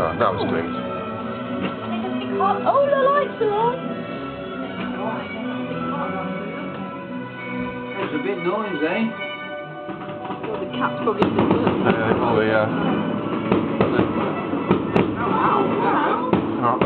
Oh, that was great. Oh, the lights are on. It's a bit noisy, eh? Well, the cat's probably a bit good. Oh, yeah. Oh.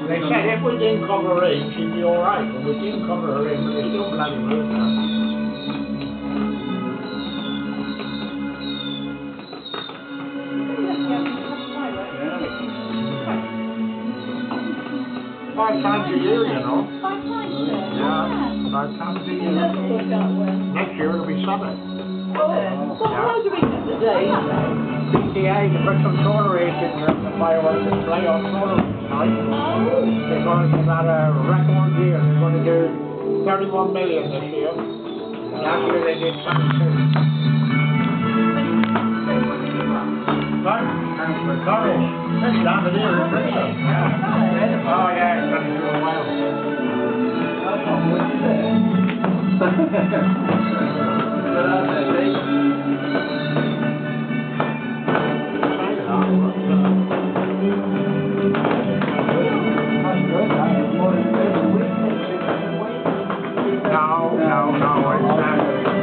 They said if we didn't cover her in, she'd be alright, but we didn't cover her in, but they still bloody moved her. Five times a year, you know. 5 times, sir? Yeah, 5 times a year. Next year it'll be 7. What colours are we doing today? PTA, the Brixham Solar Agent, the fireworks display on solar tonight. They're going to give out a record year. They're going to do 31 million this year. Last year they did 22. But, Carlos, this down to there in Brixham. Oh yeah, it's going to do a while.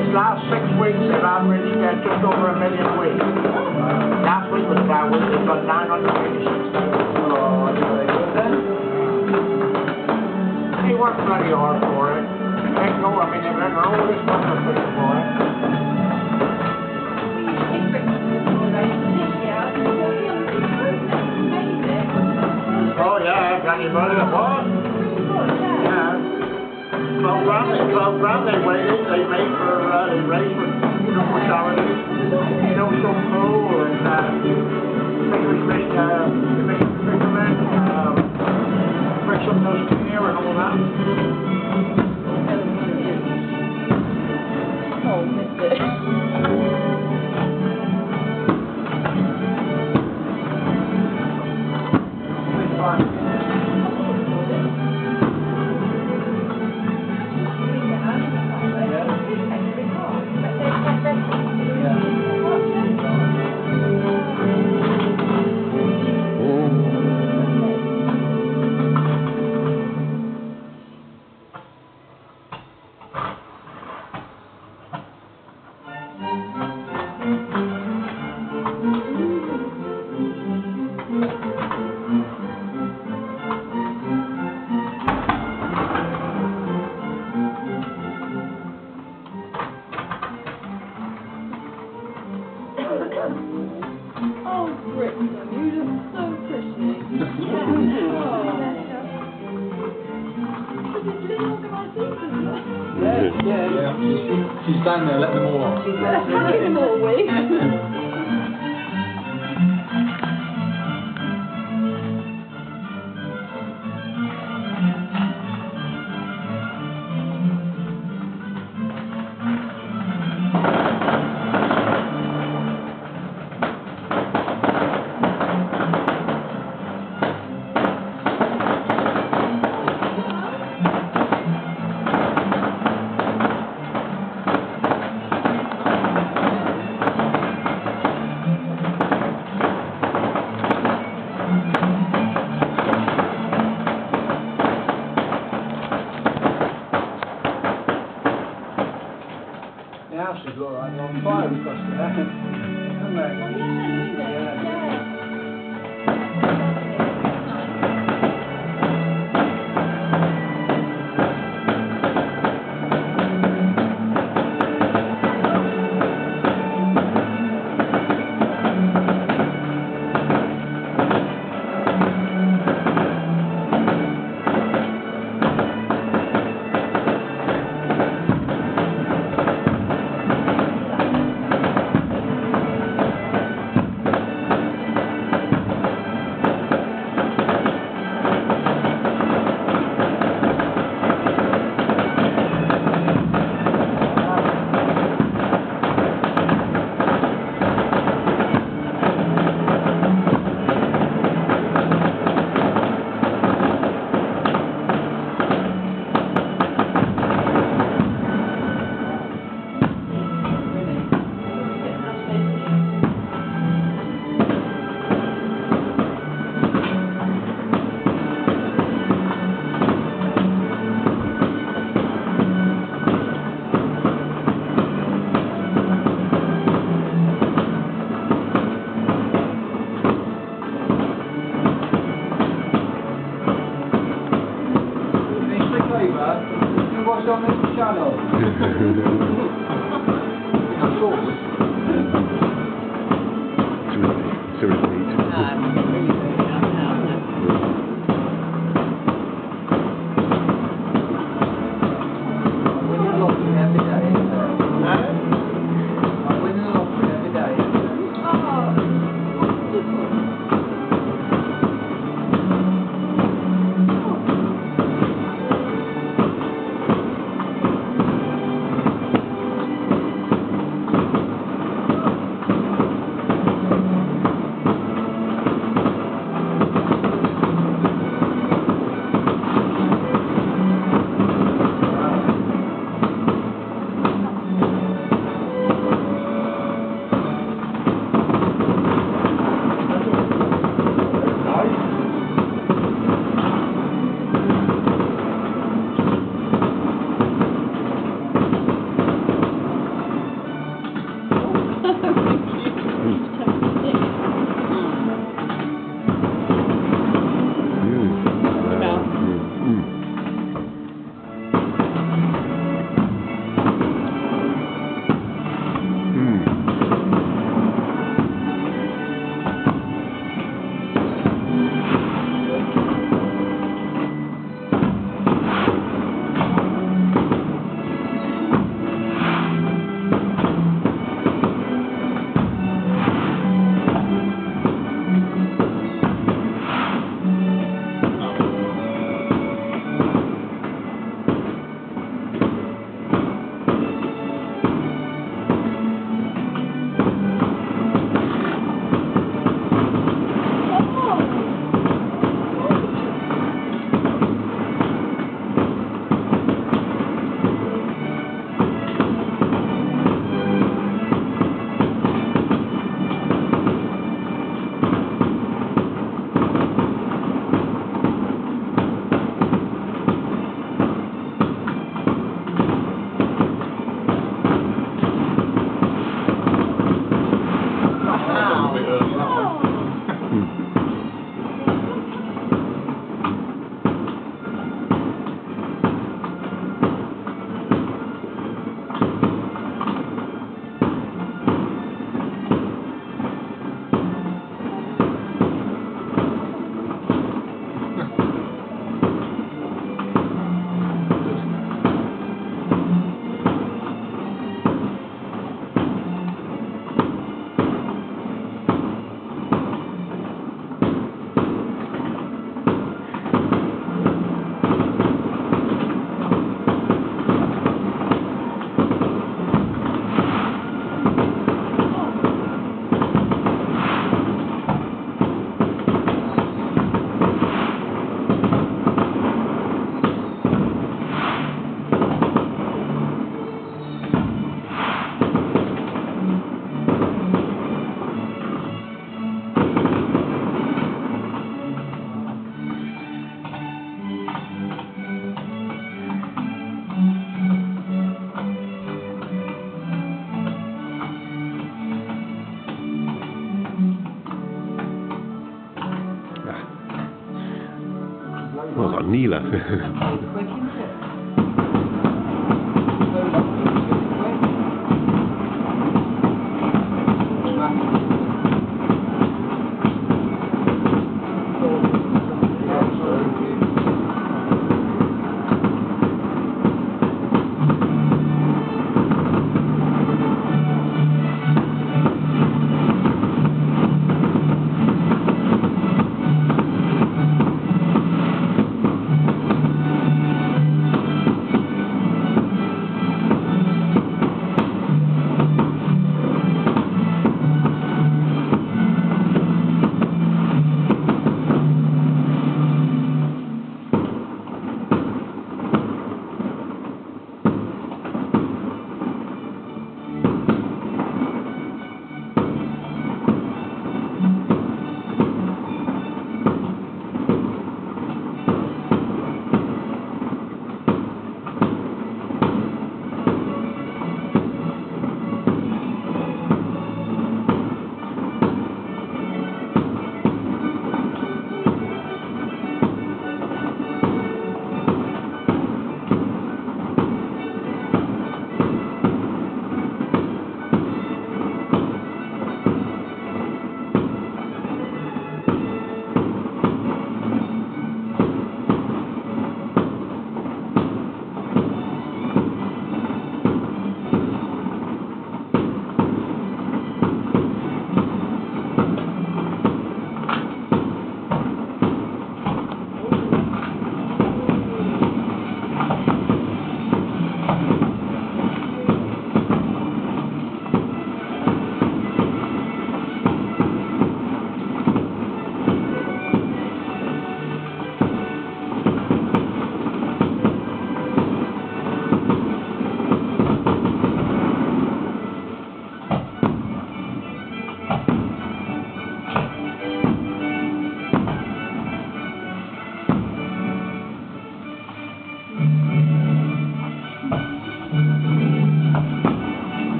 It's last 6 weeks they've averaged just over 1 million a week. Last week was about week, they've got 986,000. They work bloody hard for it. They know, I mean, they've had all this money to put for it. Oh yeah, bloody money, what? Yeah. 12 grand they waited, they made for, they raised for, for charities. Some cool and, fishermen, Brixham Nose Clear and all that. Oh, missed it. Oh, Brixham, you look so pretty. Yeah. She's down there, let them all off. She's letting them all win. blow on fire because of that. Watch on this channel. To repeat. Well, it's like Neela. Quick, isn't it?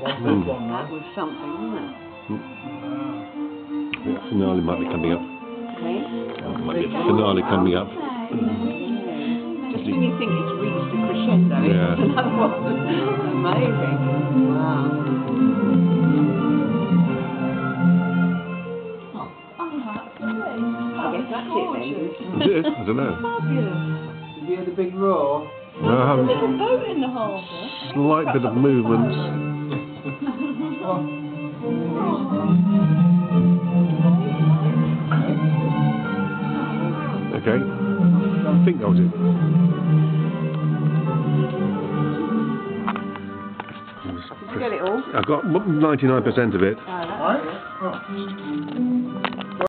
That was something, wasn't it? The finale might be coming up. Okay. Might be a finale coming up. Just when you think it's reached a crescendo, Yeah. it's another one. Amazing. Wow. I guess that's it then. Is it? I don't know. Fabulous. Did you hear the big roar? No, Little boat in the harbour. slight bit of movement. Okay, I think that was it. Did you get it all? I got 99% of it. Oh, that's Right? good. Oh.